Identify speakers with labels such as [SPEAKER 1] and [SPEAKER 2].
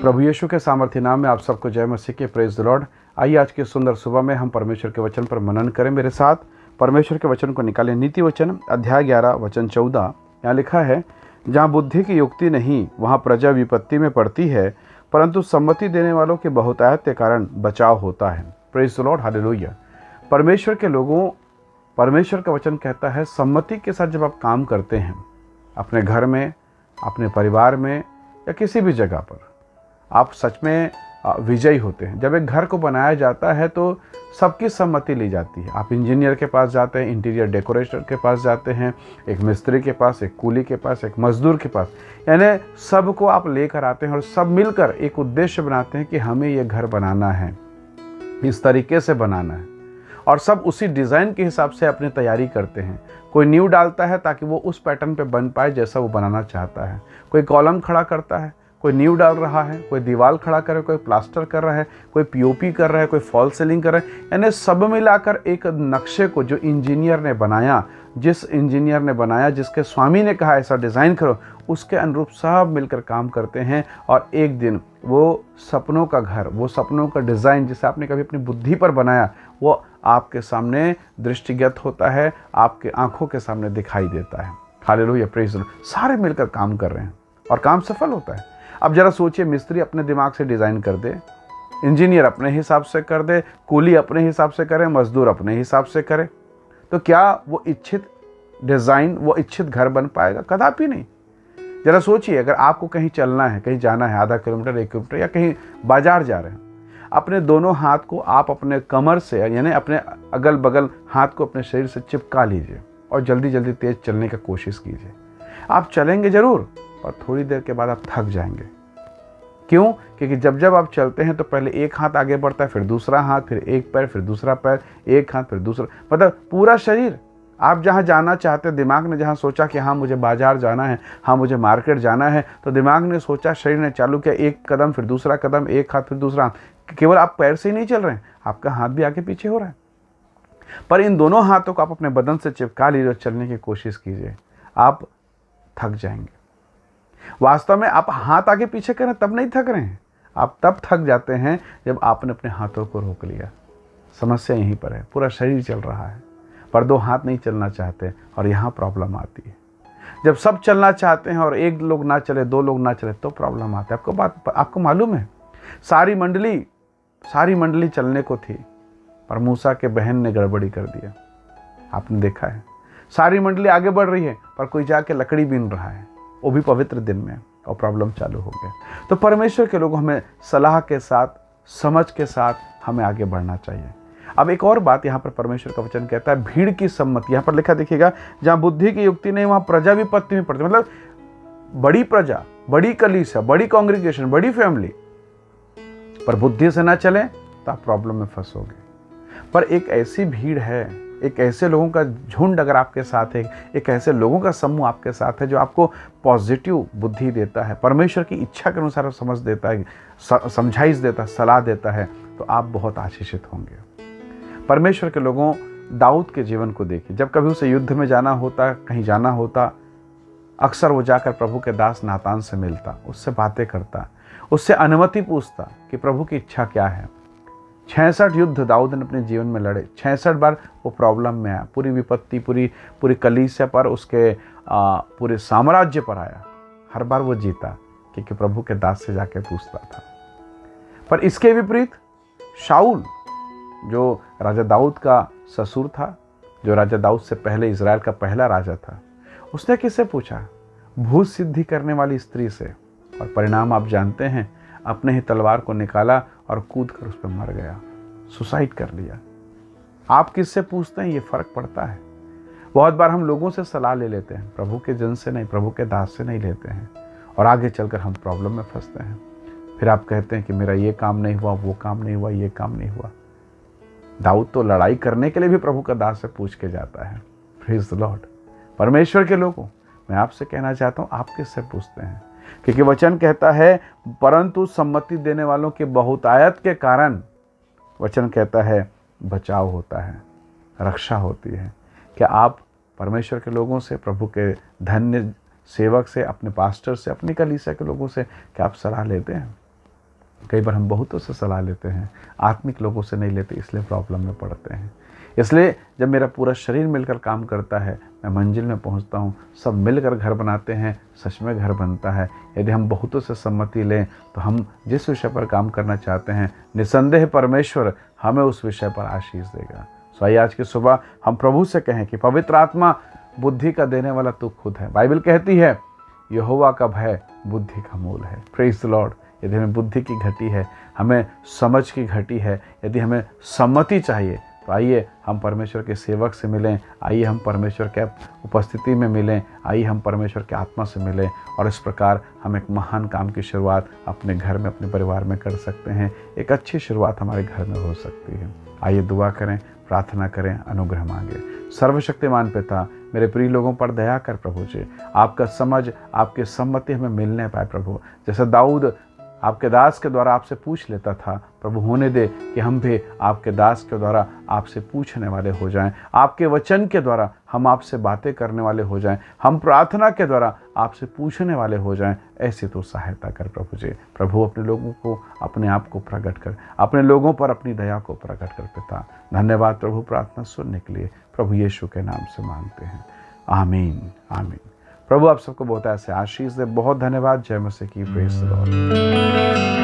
[SPEAKER 1] प्रभु यीशु के सामर्थ्य नाम में आप सबको जय मसीह के प्रेज द लॉर्ड। आइए आज की सुंदर सुबह में हम परमेश्वर के वचन पर मनन करें। मेरे साथ परमेश्वर के वचन को निकालें। नीति वचन अध्याय 11 वचन 14। यहाँ लिखा है, जहाँ बुद्धि की युक्ति नहीं वहाँ प्रजा विपत्ति में पड़ती है, परंतु सम्मति देने वालों के बहुतायत के कारण बचाव होता है। Praise the Lord, hallelujah. परमेश्वर के लोगों, परमेश्वर का वचन कहता है सम्मति के साथ जब आप काम करते हैं, अपने घर में, अपने परिवार में या किसी भी जगह पर, आप सच में विजयी होते हैं। जब एक घर को बनाया जाता है तो सबकी सम्मति ली जाती है। आप इंजीनियर के पास जाते हैं, इंटीरियर डेकोरेटर के पास जाते हैं, एक मिस्त्री के पास, एक कूली के पास, एक मजदूर के पास, यानी सबको आप लेकर आते हैं और सब मिलकर एक उद्देश्य बनाते हैं कि हमें ये घर बनाना है, इस तरीके से बनाना है, और सब उसी डिज़ाइन के हिसाब से अपनी तैयारी करते हैं। कोई नींव डालता है ताकि वो उस पैटर्न पे बन पाए जैसा वो बनाना चाहता है। कोई कॉलम खड़ा करता है, कोई नींव डाल रहा है, कोई दीवार खड़ा कर रहा है, कोई प्लास्टर कर रहा है, कोई पीओपी कर रहा है, कोई फॉल सीलिंग कर रहा है। यानी सब मिलाकर एक नक्शे को जो इंजीनियर ने बनाया, जिस इंजीनियर ने बनाया, जिसके स्वामी ने कहा ऐसा डिज़ाइन करो, उसके अनुरूप सब मिलकर काम करते हैं। और एक दिन वो सपनों का घर, वो सपनों का डिज़ाइन जिसे आपने कभी अपनी बुद्धि पर बनाया, वो आपके सामने दृष्टिगत होता है, आपके आंखों के सामने दिखाई देता है। Hallelujah, praise the Lord. सारे मिलकर काम कर रहे हैं और काम सफल होता है। अब जरा सोचिए, मिस्त्री अपने दिमाग से डिज़ाइन कर दे, इंजीनियर अपने हिसाब से कर दे, कूली अपने हिसाब से करे, मजदूर अपने हिसाब से करे, तो क्या वो इच्छित डिज़ाइन, वो इच्छित घर बन पाएगा? कदापि नहीं। जरा सोचिए, अगर आपको कहीं चलना है, कहीं जाना है, आधा किलोमीटर, 1 किलोमीटर, या कहीं बाजार जा रहे हैं, अपने दोनों हाथ को आप अपने कमर से, यानी अपने अगल बगल हाथ को अपने शरीर से चिपका लीजिए और जल्दी जल्दी तेज़ चलने की कोशिश कीजिए। आप चलेंगे ज़रूर, और थोड़ी देर के बाद आप थक जाएंगे। क्यों? क्योंकि जब जब आप चलते हैं तो पहले एक हाथ आगे बढ़ता है, फिर दूसरा हाथ, फिर एक पैर, फिर दूसरा पैर, एक हाथ, फिर दूसरा, मतलब पूरा शरीर। आप जहाँ जाना चाहते हैं, दिमाग ने जहाँ सोचा कि हाँ मुझे बाजार जाना है, हाँ मुझे मार्केट जाना है, तो दिमाग ने सोचा, शरीर ने चालू किया, एक कदम फिर दूसरा कदम, एक हाथ फिर दूसरा हाथ। केवल आप पैर से ही नहीं चल रहे हैं, आपका हाथ भी आगे पीछे हो रहा है। पर इन दोनों हाथों को आप अपने बदन से चिपका लीजिए और चलने की कोशिश कीजिए, आप थक जाएंगे। वास्तव में आप हाथ आगे पीछे करें तब नहीं थक रहे हैं, आप तब थक जाते हैं जब आपने अपने हाथों को रोक लिया। समस्या यहीं पर है, पूरा शरीर चल रहा है पर दो हाथ नहीं चलना चाहते, और यहाँ प्रॉब्लम आती है। जब सब चलना चाहते हैं और एक लोग ना चले, 2 लोग ना चले, तो प्रॉब्लम आता है। आपको मालूम है, सारी मंडली चलने को थी, पर मूसा के बहन ने गड़बड़ी कर दिया। आपने देखा है, सारी मंडली आगे बढ़ रही है पर कोई जाके लकड़ी बीन रहा है, वो भी पवित्र दिन में, और प्रॉब्लम चालू हो गया। तो परमेश्वर के लोगों, हमें सलाह के साथ, समझ के साथ हमें आगे बढ़ना चाहिए। अब एक और बात यहाँ पर परमेश्वर का वचन कहता है, भीड़ की सम्मति। यहाँ पर लिखा देखिएगा, जहाँ बुद्धि की युक्ति नहीं वहाँ प्रजा विपत्ति में पड़ती। मतलब बड़ी प्रजा, बड़ी कलीसिया, बड़ी कांग्रेगेशन, बड़ी फैमिली, पर बुद्धि से ना चले तो आप प्रॉब्लम में फंसोगे। पर एक ऐसी भीड़ है, एक ऐसे लोगों का झुंड अगर आपके साथ है, एक ऐसे लोगों का समूह आपके साथ है जो आपको पॉजिटिव बुद्धि देता है, परमेश्वर की इच्छा के अनुसार समझ देता है, समझाइश देता है, सलाह देता है, तो आप बहुत आशीषित होंगे। परमेश्वर के लोगों, दाऊद के जीवन को देखिए। जब कभी उसे युद्ध में जाना होता, कहीं जाना होता, अक्सर वो जाकर प्रभु के दास नातान से मिलता, उससे बातें करता, उससे अनुमति पूछता कि प्रभु की इच्छा क्या है। 66 युद्ध दाऊद ने अपने जीवन में लड़े, 66 बार वो प्रॉब्लम में आया, पूरी विपत्ति, पूरी कलीसिया पर, उसके पूरे साम्राज्य पर आया। हर बार वो जीता क्योंकि प्रभु के दास से जाके पूछता था। पर इसके विपरीत शाऊल, जो राजा दाऊद का ससुर था, जो राजा दाऊद से पहले इज़राइल का पहला राजा था, उसने किससे पूछा? भूत सिद्धि करने वाली स्त्री से, और परिणाम आप जानते हैं, अपने ही तलवार को निकाला और कूद कर उस पर मर गया, सुसाइड कर लिया। आप किससे पूछते हैं, ये फ़र्क पड़ता है। बहुत बार हम लोगों से सलाह ले लेते हैं, प्रभु के जन से नहीं, प्रभु के दास से नहीं लेते हैं, और आगे चलकर हम प्रॉब्लम में फंसते हैं। फिर आप कहते हैं कि मेरा ये काम नहीं हुआ, वो काम नहीं हुआ, ये काम नहीं हुआ। दाऊद तो लड़ाई करने के लिए भी प्रभु का दास से पूछ के जाता है। Praise the Lord. परमेश्वर के लोगों, मैं आपसे कहना चाहता हूँ, आप किससे पूछते हैं? क्योंकि वचन कहता है, परंतु सम्मति देने वालों के बहुतायत के कारण, वचन कहता है, बचाव होता है, रक्षा होती है। क्या आप परमेश्वर के लोगों से, प्रभु के धन्य सेवक से, अपने पास्टर से, अपनी कलीसिया के लोगों से क्या आप सलाह लेते हैं? कई बार हम बहुतों से सलाह लेते हैं, आत्मिक लोगों से नहीं लेते, इसलिए प्रॉब्लम में पड़ते हैं। इसलिए जब मेरा पूरा शरीर मिलकर काम करता है, मैं मंजिल में पहुंचता हूं। सब मिलकर घर बनाते हैं, सच में घर बनता है। यदि हम बहुतों से सम्मति लें तो हम जिस विषय पर काम करना चाहते हैं, निसंदेह परमेश्वर हमें उस विषय पर आशीष देगा। सो आइए आज की सुबह हम प्रभु से कहें कि पवित्र आत्मा, बुद्धि का देने वाला तू खुद है। बाइबल कहती है यहोवा का भय बुद्धि का मूल है। Praise the Lord. यदि हमें बुद्धि की घटी है, हमें समझ की घटी है, यदि हमें सम्मति चाहिए, तो आइए हम परमेश्वर के सेवक से मिलें, आइए हम परमेश्वर के उपस्थिति में मिलें, आइए हम परमेश्वर के आत्मा से मिलें, और इस प्रकार हम एक महान काम की शुरुआत अपने घर में, अपने परिवार में कर सकते हैं। एक अच्छी शुरुआत हमारे घर में हो सकती है। आइए दुआ करें, प्रार्थना करें, अनुग्रह मांगे। सर्वशक्तिमान पिता, मेरे प्रिय लोगों पर दया कर प्रभु जी। आपका समझ, आपकी सम्मति हमें मिलने पाए प्रभु। जैसे दाऊद आपके दास के द्वारा आपसे पूछ लेता था, प्रभु होने दे कि हम भी आपके दास के द्वारा आपसे पूछने वाले हो जाएं। आपके वचन के द्वारा हम आपसे बातें करने वाले हो जाएं। हम प्रार्थना के द्वारा आपसे पूछने वाले हो जाएं। ऐसी तो सहायता कर प्रभु जी। प्रभु अपने लोगों को, अपने आप को प्रकट कर, अपने लोगों पर अपनी दया को प्रकट कर पिता। धन्यवाद प्रभु, प्रार्थना सुनने के लिए प्रभु यीशु के नाम से मांगते हैं, आमीन आमीन। प्रभु आप सबको बहुत ऐसे आशीष दे। बहुत धन्यवाद। जय मसीह की। Praise the Lord.